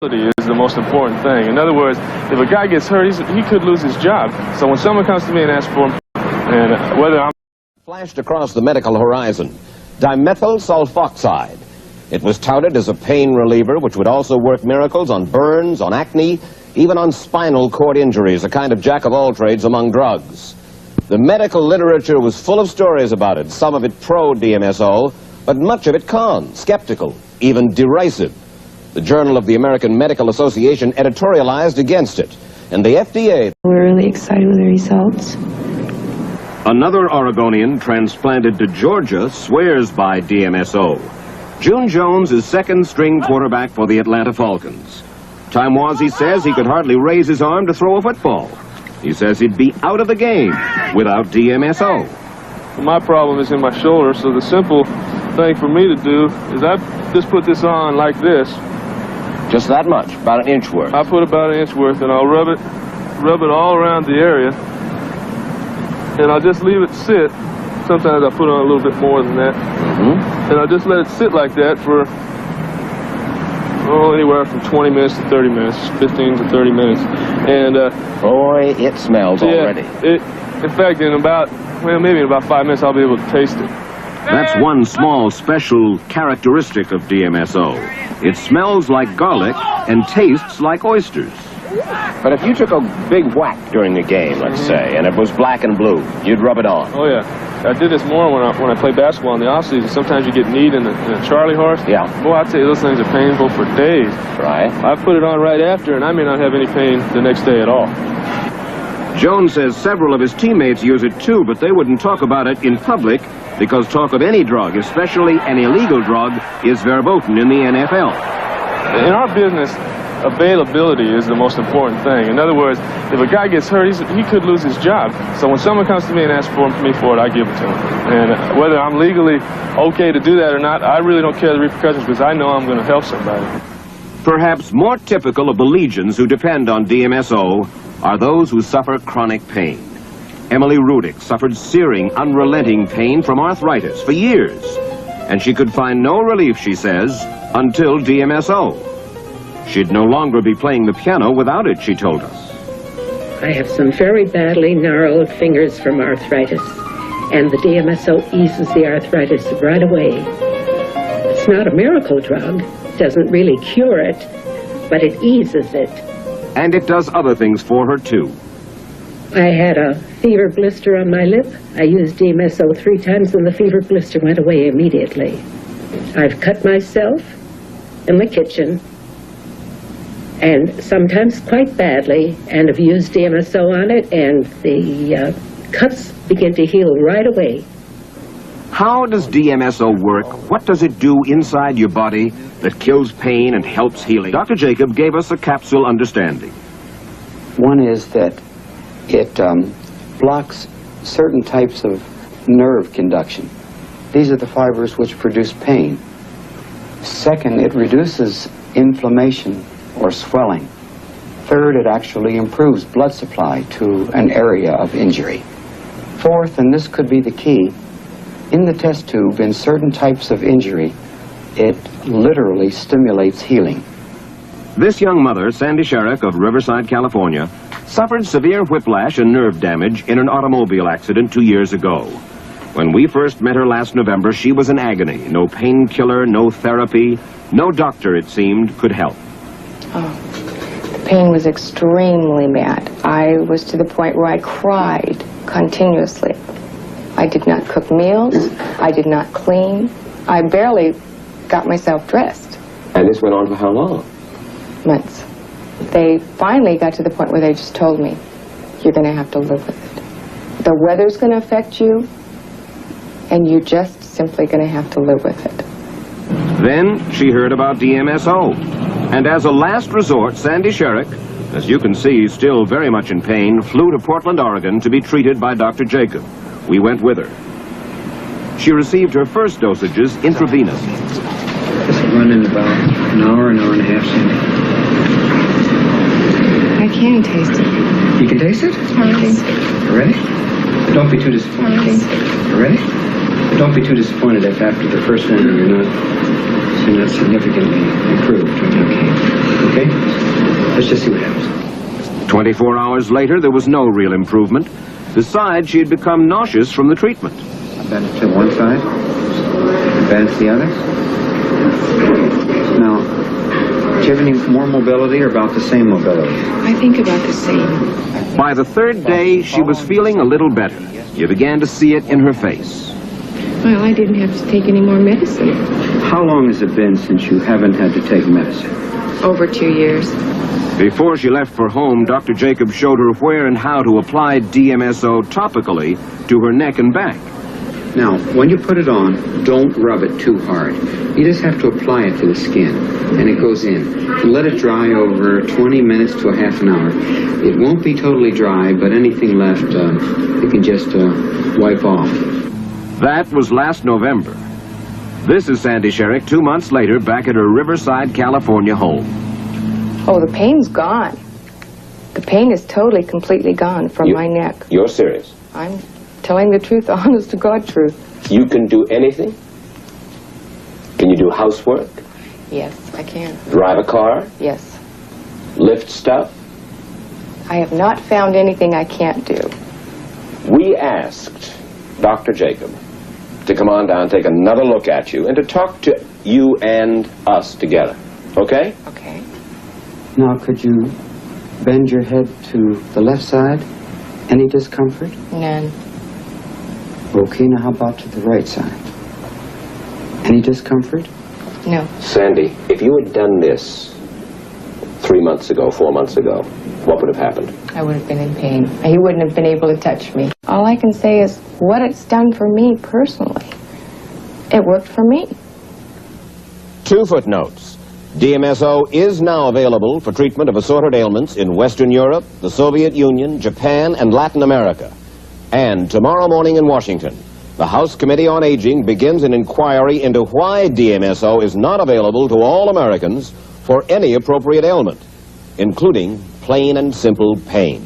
Is the most important thing. In other words, if a guy gets hurt, he could lose his job. So when someone comes to me and asks for him, and whether I'm flashed across the medical horizon, dimethyl sulfoxide. It was touted as a pain reliever which would also work miracles on burns, on acne, even on spinal cord injuries, a kind of jack of all trades among drugs. The medical literature was full of stories about it, some of it pro-DMSO, but much of it con, skeptical, even derisive. The Journal of the American Medical Association editorialized against it, and the FDA... We're really excited with the results. Another Oregonian transplanted to Georgia swears by DMSO. June Jones is second-string quarterback for the Atlanta Falcons. Time was, he says, he could hardly raise his arm to throw a football. He says he'd be out of the game without DMSO. My problem is in my shoulder, so the simple thing for me to do is I just put this on like this. Just that much, about an inch worth. I put about an inch worth, and I'll rub it all around the area, and I'll just leave it sit. Sometimes I put on a little bit more than that, and I'll just let it sit like that for anywhere from 20 minutes to 30 minutes, 15 to 30 minutes, and boy, it smells already. In fact, maybe in about 5 minutes, I'll be able to taste it. That's one small special characteristic of DMSO. It smells like garlic and tastes like oysters. But if you took a big whack during a game, let's say, and it was black and blue, you'd rub it on. Oh, yeah. I did this more when I play basketball in the off-season. Sometimes you get kneed in a Charlie horse. Yeah. Boy, I tell you, those things are painful for days. Right. I put it on right after, and I may not have any pain the next day at all. Jones says several of his teammates use it too, but they wouldn't talk about it in public because talk of any drug, especially an illegal drug, is verboten in the NFL. In our business, availability is the most important thing. In other words, if a guy gets hurt, he could lose his job. So when someone comes to me and asks me for it, I give it to him. And whether I'm legally okay to do that or not, I really don't care the repercussions because I know I'm going to help somebody. Perhaps more typical of the legions who depend on DMSO are those who suffer chronic pain. Emily Rudick suffered searing, unrelenting pain from arthritis for years, and she could find no relief, she says, until DMSO. She'd no longer be playing the piano without it, she told us. I have some very badly gnarled fingers from arthritis, and the DMSO eases the arthritis right away. It's not a miracle drug, doesn't really cure it, but it eases it. And it does other things for her, too. I had a fever blister on my lip. I used DMSO 3 times, and the fever blister went away immediately. I've cut myself in the kitchen, and sometimes quite badly, and have used DMSO on it, and the cuts begin to heal right away. How does DMSO work? What does it do inside your body that kills pain and helps healing? Dr. Jacob gave us a capsule understanding. One is that it blocks certain types of nerve conduction. These are the fibers which produce pain. Second, it reduces inflammation or swelling. Third, it actually improves blood supply to an area of injury. Fourth, and this could be the key, in the test tube, in certain types of injury, it literally stimulates healing. This young mother, Sandy Sherrick of Riverside, California, suffered severe whiplash and nerve damage in an automobile accident 2 years ago. When we first met her last November, she was in agony. No painkiller, no therapy, no doctor, it seemed, could help. Oh, the pain was extremely bad. I was to the point where I cried continuously. I did not cook meals. I did not clean. I barely got myself dressed. And this went on for how long? Months. They finally got to the point where they just told me, you're going to have to live with it. The weather's going to affect you, and you're just simply going to have to live with it. Then she heard about DMSO. And as a last resort, Sandy Sherrick, as you can see, still very much in pain, flew to Portland, Oregon to be treated by Dr. Jacob. We went with her. She received her first dosages intravenous. This will run in about an hour and a half, Sandy. I can taste it. You can taste it? You ready? Don't be too disappointed. You ready? Don't be too disappointed if after the first one you're not significantly improved. Okay? Let's just see what happens. 24 hours later, there was no real improvement. Besides, she had become nauseous from the treatment. Advance to one side. Advance the other. Now, do you have any more mobility or about the same mobility? I think about the same. By the third day, she was feeling a little better. You began to see it in her face. Well, I didn't have to take any more medicine. How long has it been since you haven't had to take medicine? Over 2 years. Before she left for home, Dr. Jacob showed her where and how to apply DMSO topically to her neck and back. Now, when you put it on, don't rub it too hard. You just have to apply it to the skin, and it goes in. Let it dry over 20 minutes to a half an hour. It won't be totally dry, but anything left, you can just wipe off. That was last November. This is Sandy Sherrick 2 months later back at her Riverside, California home. Oh, the pain's gone. The pain is totally, completely gone from my neck. You're serious? I'm telling the truth, the honest to God truth. You can do anything? Can you do housework? Yes, I can. Drive a car? Yes. Lift stuff? I have not found anything I can't do. We asked Dr. Jacob to come on down, take another look at you, and to talk to you and us together. Okay? Okay. Now, could you bend your head to the left side? Any discomfort? None. Okay, now how about to the right side? Any discomfort? No. Sandy, if you had done this 3 months ago, 4 months ago, what would have happened? I would have been in pain. He wouldn't have been able to touch me. All I can say is what it's done for me personally. It worked for me. 2 footnotes. DMSO is now available for treatment of assorted ailments in Western Europe, the Soviet Union, Japan, and Latin America. And tomorrow morning in Washington, the House Committee on Aging begins an inquiry into why DMSO is not available to all Americans for any appropriate ailment, including plain and simple pain.